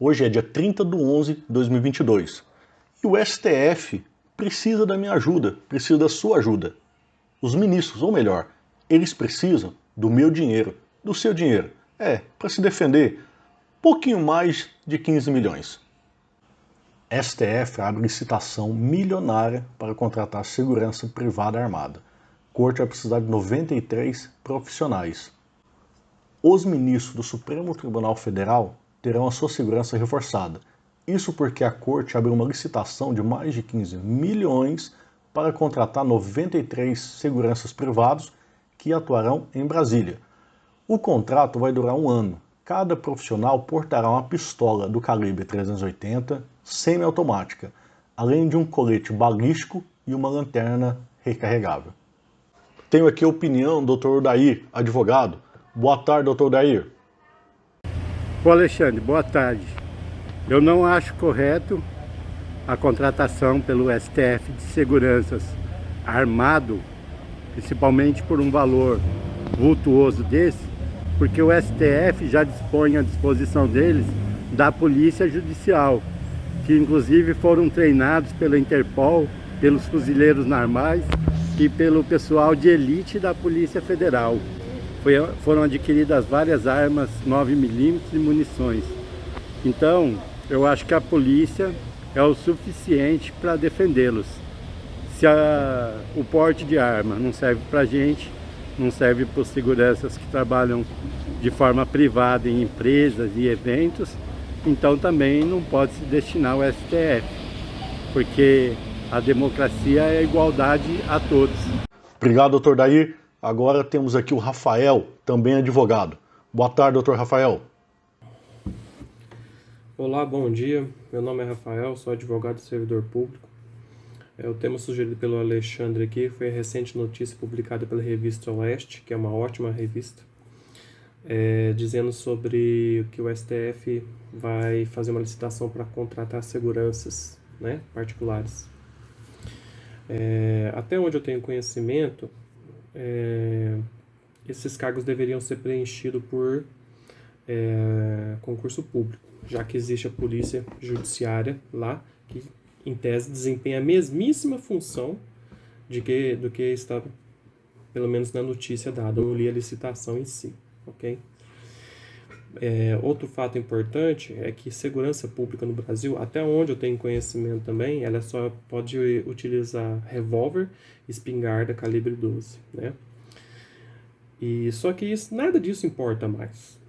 Hoje é dia 30 de 11 de 2022 e o STF precisa da minha ajuda, precisa da sua ajuda. Os ministros, ou melhor, eles precisam do meu dinheiro, do seu dinheiro. Para se defender, pouquinho mais de 15 milhões. STF abre licitação milionária para contratar segurança privada armada. Corte vai precisar de 93 profissionais. Os ministros do Supremo Tribunal Federal terão a sua segurança reforçada. Isso porque a Corte abriu uma licitação de mais de 15 milhões para contratar 93 seguranças privados que atuarão em Brasília. O contrato vai durar um ano. Cada profissional portará uma pistola do calibre 380 semiautomática, além de um colete balístico e uma lanterna recarregável. Tenho aqui a opinião do Dr. Odair, advogado. Boa tarde, Dr. Odair. Ô Alexandre, boa tarde. Eu não acho correto a contratação pelo STF de seguranças armado, principalmente por um valor vultuoso desse, porque o STF já dispõe à disposição deles da Polícia Judicial, que inclusive foram treinados pela Interpol, pelos fuzileiros normais e pelo pessoal de elite da Polícia Federal. Foram adquiridas várias armas 9mm e munições. Então, eu acho que a polícia é o suficiente para defendê-los. Se o porte de arma não serve para a gente, não serve para os seguranças que trabalham de forma privada em empresas e eventos, então também não pode se destinar ao STF, porque a democracia é a igualdade a todos. Obrigado, doutor Dair. Agora temos aqui o Rafael, também advogado. Boa tarde, doutor Rafael. Olá, bom dia. Meu nome é Rafael, sou advogado e servidor público. O tema sugerido pelo Alexandre aqui foi a recente notícia publicada pela revista Oeste, que é uma ótima revista, dizendo sobre que o STF vai fazer uma licitação para contratar seguranças, particulares. Até onde eu tenho conhecimento, esses cargos deveriam ser preenchidos por concurso público, já que existe a polícia judiciária lá, que em tese desempenha a mesmíssima função do que está, pelo menos na notícia dada. Eu não li a licitação em si, ok? Outro fato importante é que segurança pública no Brasil, até onde eu tenho conhecimento também, ela só pode utilizar revólver, espingarda calibre 12, E só que nada disso importa mais,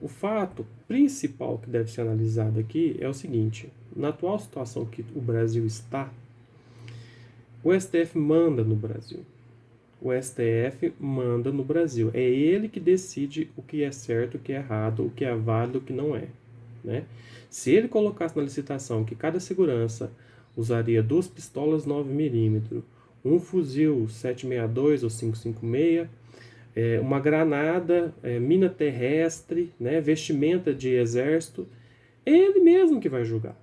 O fato principal que deve ser analisado aqui é o seguinte: na atual situação que o Brasil está, o STF manda no Brasil. O STF manda no Brasil. É ele que decide o que é certo, o que é errado, o que é válido, o que não é, Se ele colocasse na licitação que cada segurança usaria 2 pistolas 9mm, um fuzil 762 ou 556, uma granada, mina terrestre, vestimenta de exército, é ele mesmo que vai julgar,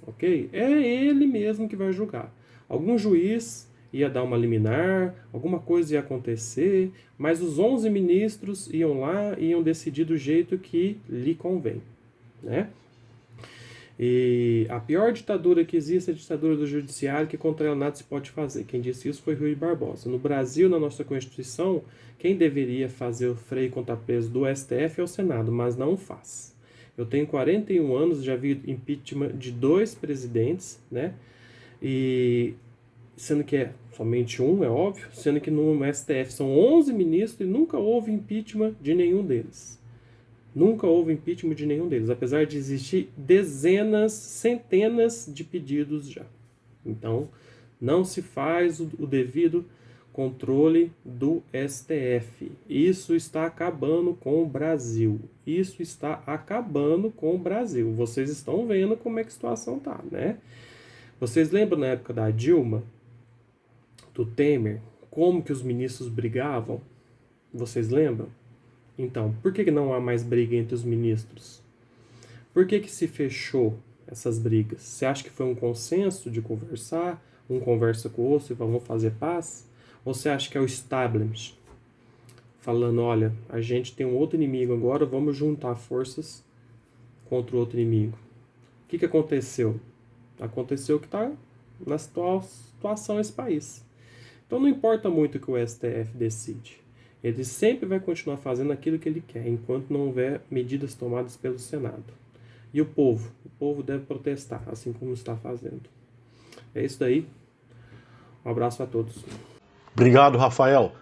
ok? É ele mesmo que vai julgar. Algum juiz ia dar uma liminar, alguma coisa ia acontecer, mas os 11 ministros iam lá e iam decidir do jeito que lhe convém, E a pior ditadura que existe é a ditadura do judiciário, que contra ela nada se pode fazer. Quem disse isso foi Rui Barbosa. No Brasil, na nossa Constituição, quem deveria fazer o freio e contrapeso do STF é o Senado, mas não faz. Eu tenho 41 anos, já vi impeachment de 2 presidentes, E sendo que é somente um, é óbvio, sendo que no STF são 11 ministros e nunca houve impeachment de nenhum deles. Nunca houve impeachment de nenhum deles, apesar de existir dezenas, centenas de pedidos já. Então, não se faz o devido controle do STF. Isso está acabando com o Brasil. Isso está acabando com o Brasil. Vocês estão vendo como é que a situação está, Vocês lembram na época da Dilma, do Temer, como que os ministros brigavam? Vocês lembram? Então, por que não há mais briga entre os ministros? Por que se fechou essas brigas? Você acha que foi um consenso de conversar? Um conversa com o outro e vamos fazer paz? Ou você acha que é o establishment falando, olha, a gente tem um outro inimigo agora, vamos juntar forças contra o outro inimigo. O que aconteceu? Aconteceu que está na situação esse país. Então não importa muito o que o STF decide. Ele sempre vai continuar fazendo aquilo que ele quer, enquanto não houver medidas tomadas pelo Senado. E o povo? O povo deve protestar, assim como está fazendo. É isso daí. Um abraço a todos. Obrigado, Rafael.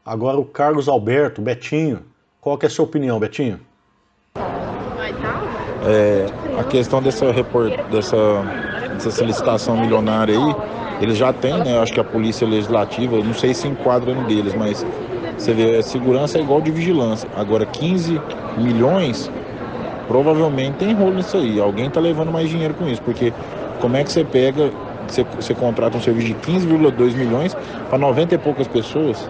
Agora o Carlos Alberto, Betinho. Qual que é a sua opinião, Betinho? A questão dessa licitação milionária aí, eles já têm, né? Eu acho que a Polícia Legislativa, não sei se enquadra no deles, mas você vê, segurança é igual de vigilância. Agora, 15 milhões, provavelmente tem rolo nisso aí. Alguém tá levando mais dinheiro com isso, porque como é que você pega, você contrata um serviço de 15,2 milhões para 90 e poucas pessoas?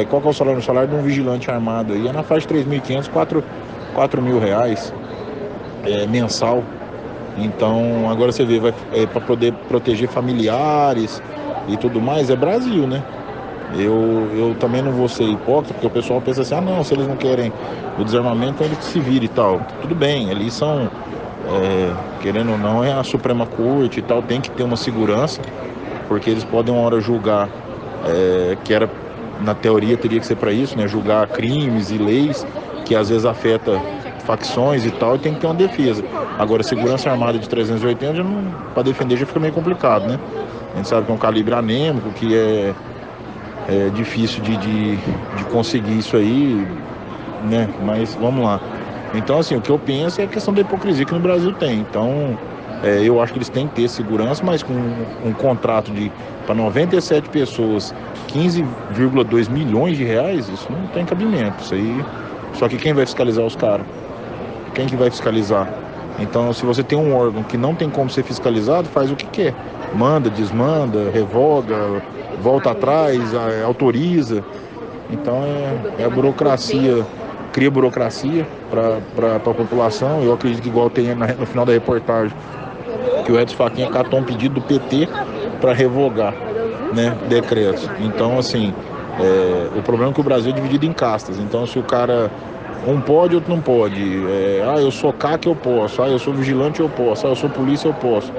Qual que é o salário? O salário de um vigilante armado aí é na faixa de 3.500, 4 mil reais mensal. Então, agora você vê, para poder proteger familiares e tudo mais, é Brasil, né? Eu também não vou ser hipócrita, porque o pessoal pensa assim, não, se eles não querem o desarmamento, então eles se virem e tal. Tudo bem, eles são, querendo ou não, é a Suprema Corte e tal, tem que ter uma segurança, porque eles podem uma hora julgar, que era, na teoria teria que ser para isso, né? Julgar crimes e leis que às vezes afeta facções e tal, e tem que ter uma defesa. Agora, segurança armada de 380, para defender já fica meio complicado, né? A gente sabe que é um calibre anêmico, que é difícil de conseguir isso aí, né? Mas vamos lá. Então, assim, o que eu penso é a questão da hipocrisia que no Brasil tem. Então, eu acho que eles têm que ter segurança, mas com um contrato para 97 pessoas, 15,2 milhões de reais, isso não tem cabimento. Isso aí. Só que quem vai fiscalizar os caras? Quem que vai fiscalizar? Então, se você tem um órgão que não tem como ser fiscalizado, faz o que quer. Manda, desmanda, revoga, volta atrás, autoriza. Então, é a burocracia, cria burocracia para a população. Eu acredito que igual tem no final da reportagem, que o Edson Fachin catou um pedido do PT para revogar, né, decretos. Então, assim, o problema é que o Brasil é dividido em castas. Então, se o cara... um pode, outro não pode. Eu sou CAC, eu posso. Eu sou vigilante, eu posso. Eu sou polícia, eu posso.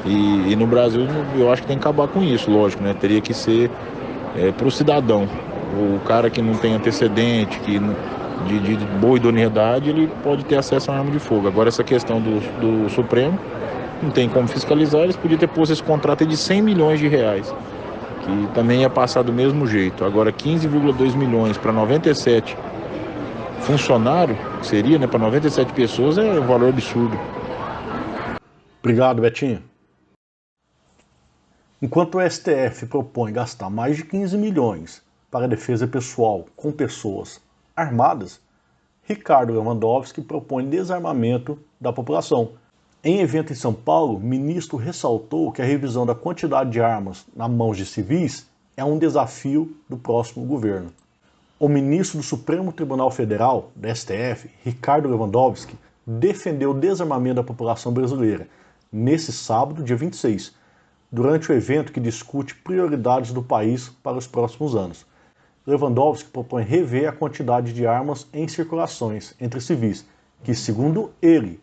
E no Brasil, eu acho que tem que acabar com isso, lógico, né? Teria que ser para o cidadão. O cara que não tem antecedente, que de boa idoneidade, ele pode ter acesso a uma arma de fogo. Agora, essa questão do Supremo, não tem como fiscalizar. Eles podiam ter posto esse contrato de 100 milhões de reais, que também ia passar do mesmo jeito. Agora, 15,2 milhões para 97 funcionário, que seria, né, para 97 pessoas, é um valor absurdo. Obrigado, Betinho. Enquanto o STF propõe gastar mais de 15 milhões para a defesa pessoal com pessoas armadas, Ricardo Lewandowski propõe desarmamento da população. Em evento em São Paulo, o ministro ressaltou que a revisão da quantidade de armas nas mãos de civis é um desafio do próximo governo. O ministro do Supremo Tribunal Federal, da STF, Ricardo Lewandowski, defendeu o desarmamento da população brasileira nesse sábado, dia 26, durante o evento que discute prioridades do país para os próximos anos. Lewandowski propõe rever a quantidade de armas em circulações entre civis, que, segundo ele,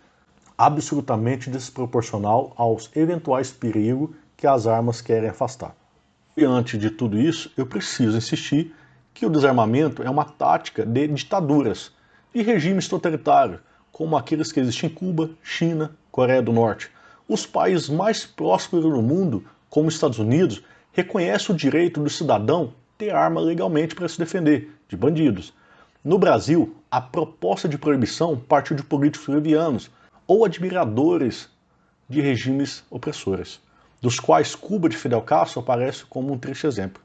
absolutamente desproporcional aos eventuais perigos que as armas querem afastar. Diante de tudo isso, eu preciso insistir que o desarmamento é uma tática de ditaduras e regimes totalitários, como aqueles que existem em Cuba, China, Coreia do Norte. Os países mais prósperos do mundo, como os Estados Unidos, reconhecem o direito do cidadão ter arma legalmente para se defender de bandidos. No Brasil, a proposta de proibição partiu de políticos levianos ou admiradores de regimes opressores, dos quais Cuba de Fidel Castro aparece como um triste exemplo.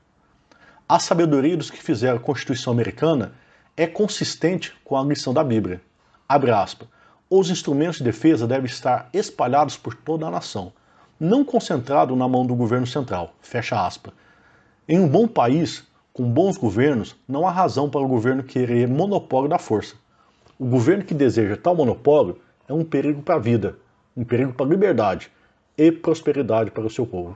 A sabedoria dos que fizeram a Constituição Americana é consistente com a lição da Bíblia. Abre aspas. Os instrumentos de defesa devem estar espalhados por toda a nação, não concentrados na mão do governo central. Fecha aspas. Em um bom país, com bons governos, não há razão para o governo querer monopólio da força. O governo que deseja tal monopólio é um perigo para a vida, um perigo para a liberdade e prosperidade para o seu povo.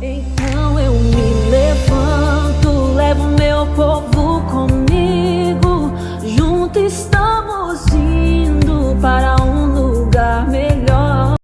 Então eu me levanto, levo meu povo